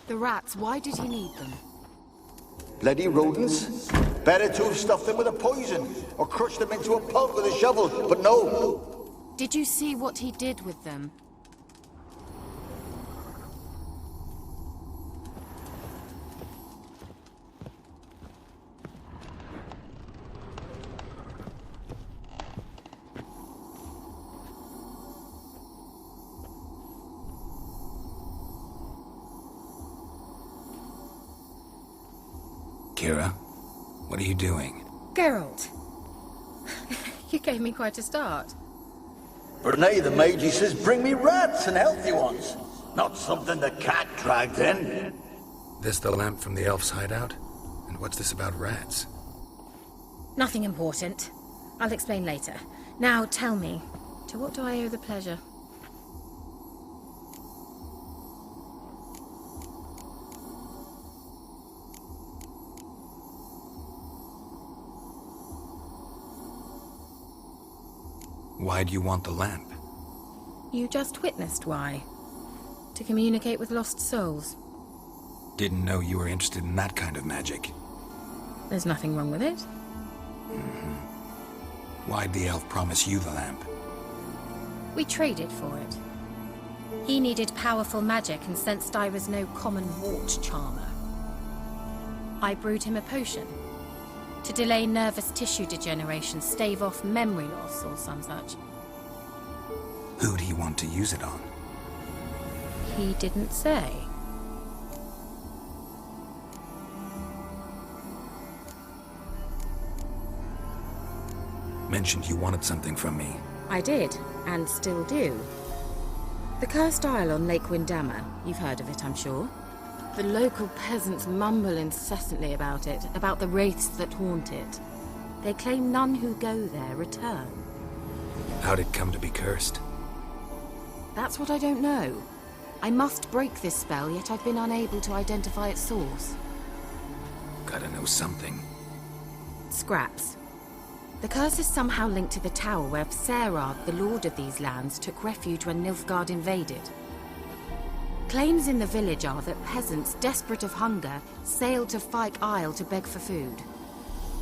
The rats, why did he need them? Bloody rodents. Better to have stuffed them with a poison, or crushed them into a pulp with a shovel, but no. Did you see what he did with them? Keira, what are you doing? Geralt, you gave me quite a start. Brunei the mage, he says, bring me rats and healthy ones. Not something the cat dragged in. This the lamp from the elf's hideout? And what's this about rats? Nothing important. I'll explain later. Now tell me, to what do I owe the pleasure? Why do you want the lamp? You just witnessed why. To communicate with lost souls. Didn't know you were interested in that kind of magic. There's nothing wrong with it. Why'd the elf promise you the lamp? We traded for it. He needed powerful magic and sensed I was no common wart charmer. I brewed him a potion. To delay nervous tissue degeneration, stave off memory loss or some such. Who'd he want to use it on? He didn't say. Mentioned you wanted something from me. I did, and still do. The cursed isle on Lake Windammer. You've heard of it, I'm sure. The local peasants mumble incessantly about it, about the wraiths that haunt it. They claim none who go there return. How'd it come to be cursed? That's what I don't know. I must break this spell, yet I've been unable to identify its source. Gotta know something. Scraps. The curse is somehow linked to the tower where Serad, the lord of these lands, took refuge when Nilfgaard invaded. Claims in the village are that peasants, desperate of hunger, sailed to Fyke Isle to beg for food.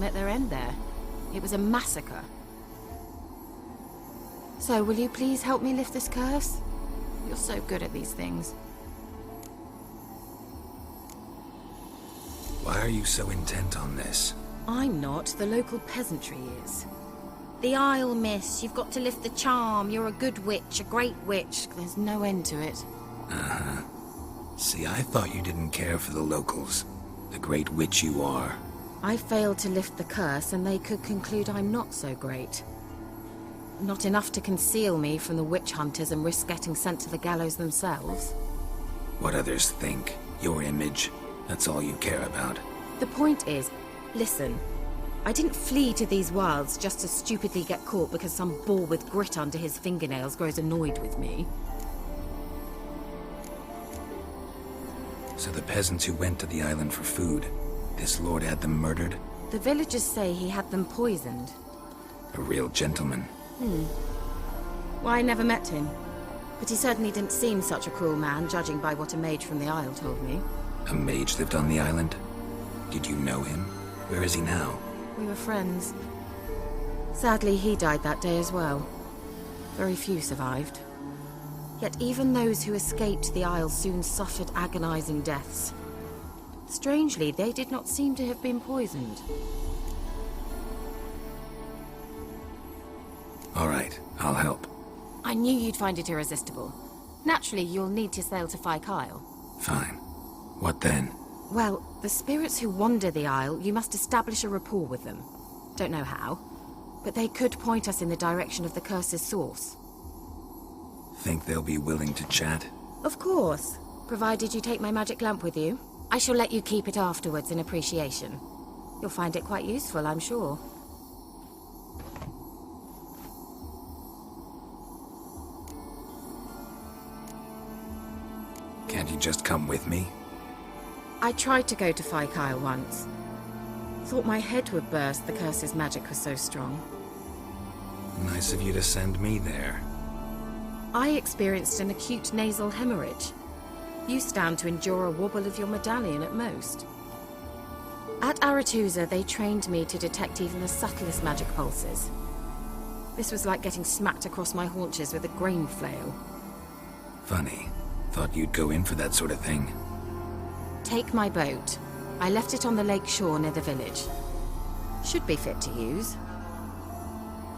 Met their end there. It was a massacre. So, will you please help me lift this curse? You're so good at these things. Why are you so intent on this? I'm not, the local peasantry is. The Isle, miss. You've got to lift the charm. You're a good witch, a great witch. There's no end to it. Uh-huh. See, I thought you didn't care for the locals. The great witch you are. I failed to lift the curse, and they could conclude I'm not so great. Not enough to conceal me from the witch hunters and risk getting sent to the gallows themselves. What others think, your image, that's all you care about. The point is, listen, I didn't flee to these wilds just to stupidly get caught because some boar with grit under his fingernails grows annoyed with me. So the peasants who went to the island for food, this lord had them murdered? The villagers say he had them poisoned. A real gentleman. Well, I never met him. But he certainly didn't seem such a cruel man, judging by what a mage from the Isle told me. A mage lived on the island? Did you know him? Where is he now? We were friends. Sadly, he died that day as well. Very few survived. Yet even those who escaped the Isle soon suffered agonizing deaths. Strangely, they did not seem to have been poisoned. All right, I'll help. I knew you'd find it irresistible. Naturally, you'll need to sail to Fyke Isle. Fine. What then? Well, the spirits who wander the Isle, you must establish a rapport with them. Don't know how, but they could point us in the direction of the curse's source. Think they'll be willing to chat? Of course, provided you take my magic lamp with you. I shall let you keep it afterwards in appreciation. You'll find it quite useful, I'm sure. Can't you just come with me? I tried to go to Fyke Isle once. Thought my head would burst, the curse's magic was so strong. Nice of you to send me there. I experienced an acute nasal hemorrhage. You stand to endure a wobble of your medallion at most. At Aretusa, they trained me to detect even the subtlest magic pulses. This was like getting smacked across my haunches with a grain flail. Funny. Thought you'd go in for that sort of thing. Take my boat. I left it on the lake shore near the village. Should be fit to use.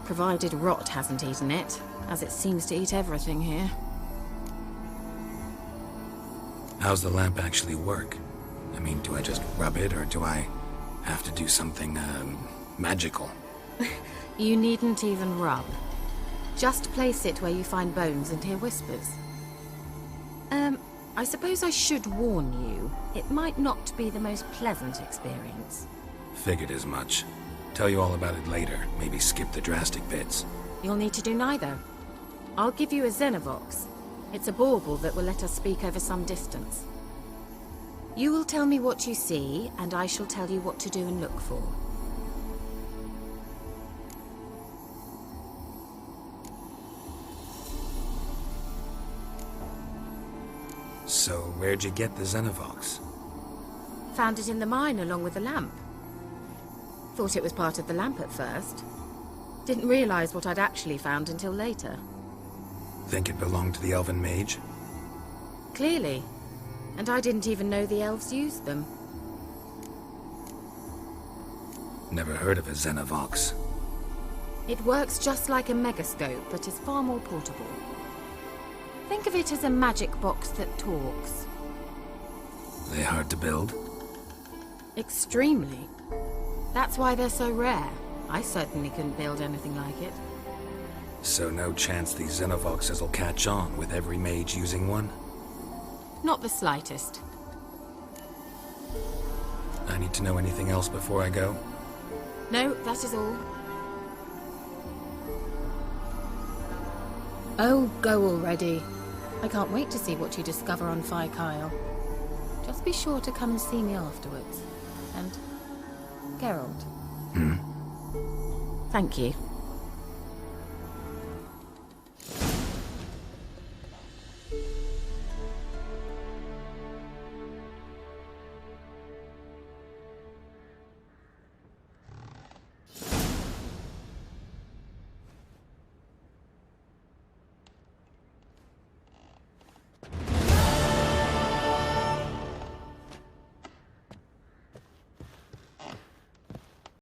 Provided rot hasn't eaten it, as it seems to eat everything here. How's the lamp actually work? I mean, do I just rub it, or do I have to do something, magical? You needn't even rub. Just place it where you find bones and hear whispers. I suppose I should warn you, it might not be the most pleasant experience. Figured as much. Tell you all about it later, maybe skip the drastic bits. You'll need to do neither. I'll give you a Xenovox. It's a bauble that will let us speak over some distance. You will tell me what you see, and I shall tell you what to do and look for. So, where'd you get the Xenovox? Found it in the mine along with the lamp. Thought it was part of the lamp at first. Didn't realize what I'd actually found until later. Think it belonged to the elven mage? Clearly. And I didn't even know the elves used them. Never heard of a Xenovox. It works just like a megascope, but is far more portable. Think of it as a magic box that talks. They hard to build? Extremely. That's why they're so rare. I certainly couldn't build anything like it. So no chance these Xenovoxes will catch on with every mage using one? Not the slightest. I need to know anything else before I go? No, that is all. Oh, go already. I can't wait to see what you discover on Phi Kyle. Just be sure to come and see me afterwards. And Geralt. Hmm? Thank you.